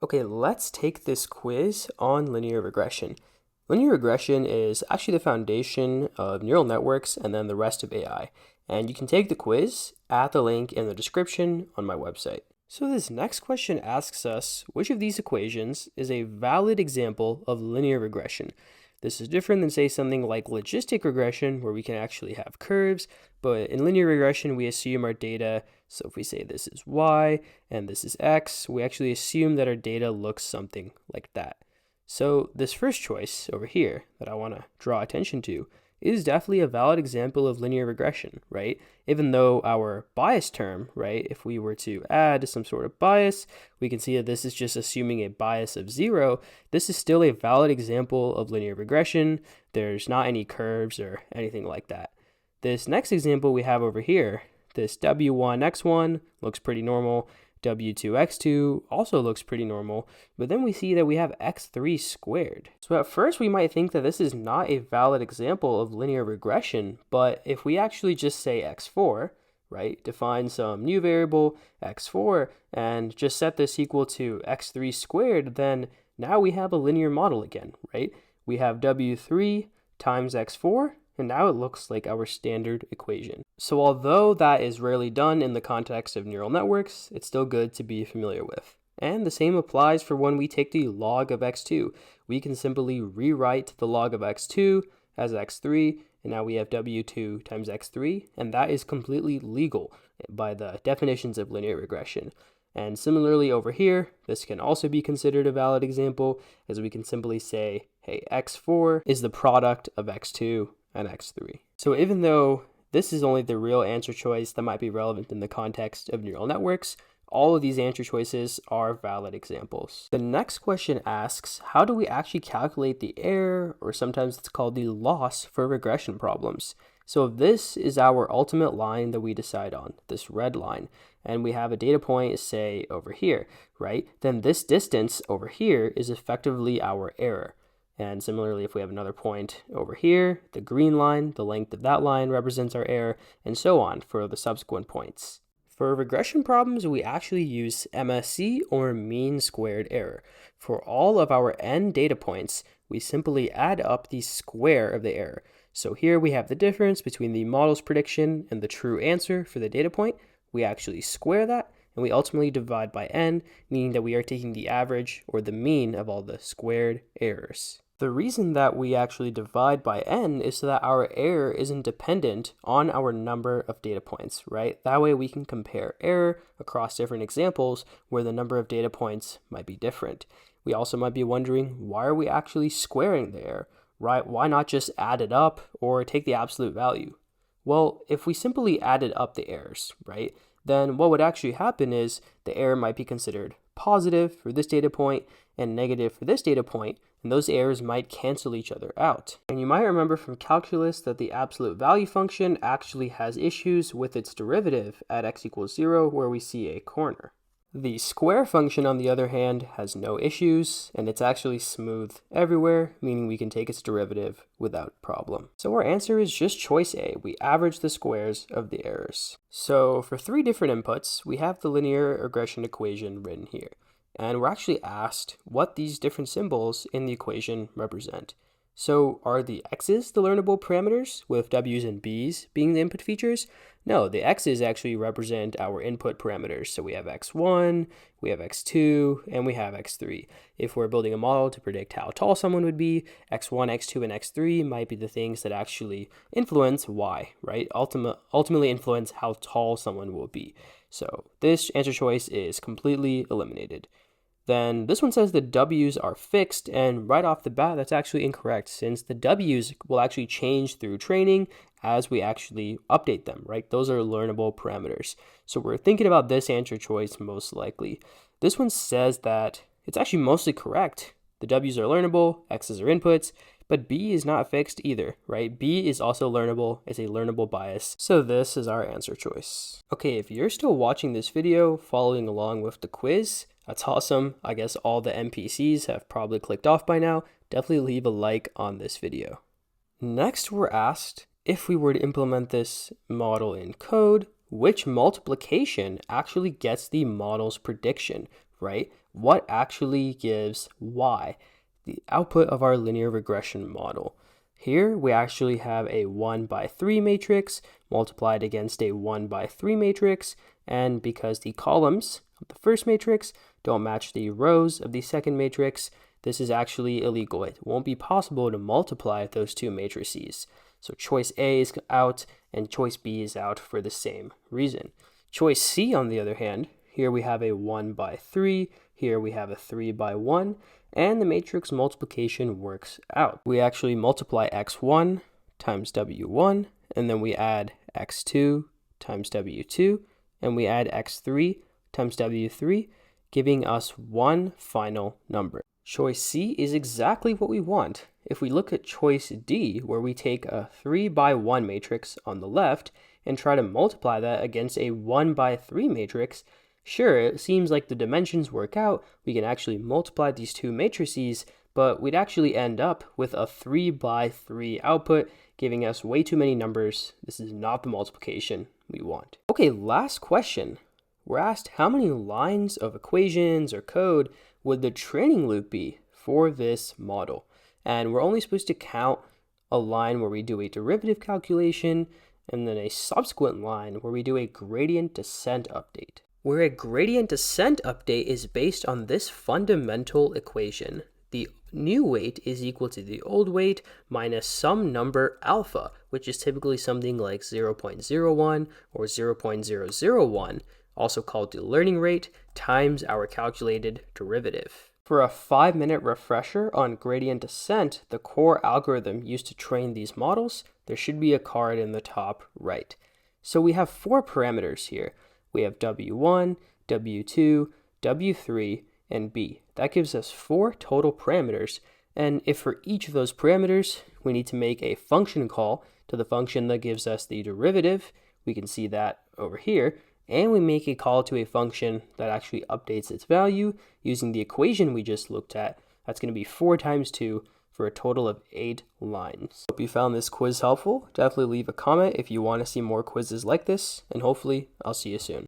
Okay, let's take this quiz on linear regression. Linear regression is actually the foundation of neural networks and then the rest of AI. And you can take the quiz at the link in the description on my website. So this next question asks us, which of these equations is a valid example of linear regression? This is different than, say, something like logistic regression, where we can actually have curves, but in linear regression, we assume our data, so if we say this is y and this is x, we actually assume that our data looks something like that. So this first choice over here that I want to draw attention to is definitely a valid example of linear regression, right? Even though our bias term, right, if we were to add some sort of bias, we can see that this is just assuming a bias of 0. This is still a valid example of linear regression. There's not any curves or anything like that. This next example we have over here, this w1x1 looks pretty normal. w2x2 also looks pretty normal, but then we see that we have x3 squared. So at first we might think that this is not a valid example of linear regression, but if we actually just say x4, right, define some new variable x4 and just set this equal to x3 squared, then now we have a linear model again, right? We have w3 times x4, and now it looks like our standard equation. So although that is rarely done in the context of neural networks, it's still good to be familiar with. And the same applies for when we take the log of x2. We can simply rewrite the log of x2 as x3, and now we have w2 times x3, and that is completely legal by the definitions of linear regression. And similarly over here, this can also be considered a valid example, as we can simply say, hey, x4 is the product of x2 and x3. So even though this is only the real answer choice that might be relevant in the context of neural networks, all of these answer choices are valid examples. The next question asks, how do we actually calculate the error, or sometimes it's called the loss, for regression problems? So if this is our ultimate line that we decide on, this red line, and we have a data point, say, over here, right? Then this distance over here is effectively our error. And similarly, if we have another point over here, the green line, the length of that line represents our error, and so on for the subsequent points. For regression problems, we actually use MSE, or mean squared error. For all of our n data points, we simply add up the square of the error. So here we have the difference between the model's prediction and the true answer for the data point. We actually square that, and we ultimately divide by n, meaning that we are taking the average or the mean of all the squared errors. The reason that we actually divide by n is so that our error isn't dependent on our number of data points, right? That way we can compare error across different examples where the number of data points might be different. We also might be wondering, why are we actually squaring the error, right? Why not just add it up or take the absolute value? Well, if we simply added up the errors, right, then what would actually happen is the error might be considered positive for this data point and negative for this data point, and those errors might cancel each other out. And you might remember from calculus that the absolute value function actually has issues with its derivative at x equals 0, where we see a corner. The square function, on the other hand, has no issues, and it's actually smooth everywhere, meaning we can take its derivative without problem. So our answer is just choice A. We average the squares of the errors. So for 3 different inputs, we have the linear regression equation written here. And we're actually asked what these different symbols in the equation represent. So are the x's the learnable parameters, with w's and b's being the input features? No, the x's actually represent our input parameters. So we have x1, we have x2, and we have x3. If we're building a model to predict how tall someone would be, x1, x2, and x3 might be the things that actually influence y, right? Ultimately influence how tall someone will be. So this answer choice is completely eliminated. Then this one says the w's are fixed, and right off the bat, that's actually incorrect, since the w's will actually change through training as we actually update them, right? Those are learnable parameters. So we're thinking about this answer choice most likely. This one says that it's actually mostly correct. The w's are learnable, x's are inputs, but b is not fixed either, right? B is also learnable, it's a learnable bias. So this is our answer choice. Okay, if you're still watching this video, following along with the quiz, that's awesome. I guess all the NPCs have probably clicked off by now. Definitely leave a like on this video. Next, we're asked, if we were to implement this model in code, which multiplication actually gets the model's prediction, right? what actually gives y, the output of our linear regression model. Here we actually have a 1 by 3 matrix multiplied against a 1 by 3 matrix, and because the columns of the first matrix don't match the rows of the second matrix, this is actually illegal. It won't be possible to multiply those two matrices. So choice A is out and choice B is out for the same reason. Choice C, on the other hand, here we have a 1 by 3, here we have a 3 by 1, and the matrix multiplication works out. We actually multiply x1 times w1, and then we add x2 times w2, and we add x3 times w3, giving us one final number. Choice C is exactly what we want. If we look at choice D, where we take a 3 by 1 matrix on the left and try to multiply that against a 1 by 3 matrix, sure, it seems like the dimensions work out, we can actually multiply these two matrices, but we'd actually end up with a 3 by 3 output, giving us way too many numbers. This is not the multiplication we want. Okay, last question. We're asked how many lines of equations or code would the training loop be for this model? And we're only supposed to count a line where we do a derivative calculation and then a subsequent line where we do a gradient descent update. Where a gradient descent update is based on this fundamental equation. The new weight is equal to the old weight minus some number alpha, which is typically something like 0.01 or 0.001, also called the learning rate, times our calculated derivative. For a 5-minute refresher on gradient descent, the core algorithm used to train these models, there should be a card in the top right. So we have 4 parameters here. We have W1, W2, W3, and B. That gives us 4 total parameters, and if for each of those parameters, we need to make a function call to the function that gives us the derivative, we can see that over here, and we make a call to a function that actually updates its value using the equation we just looked at. That's going to be 4 times 2 for a total of 8 lines. Hope you found this quiz helpful. Definitely leave a comment if you want to see more quizzes like this, and hopefully I'll see you soon.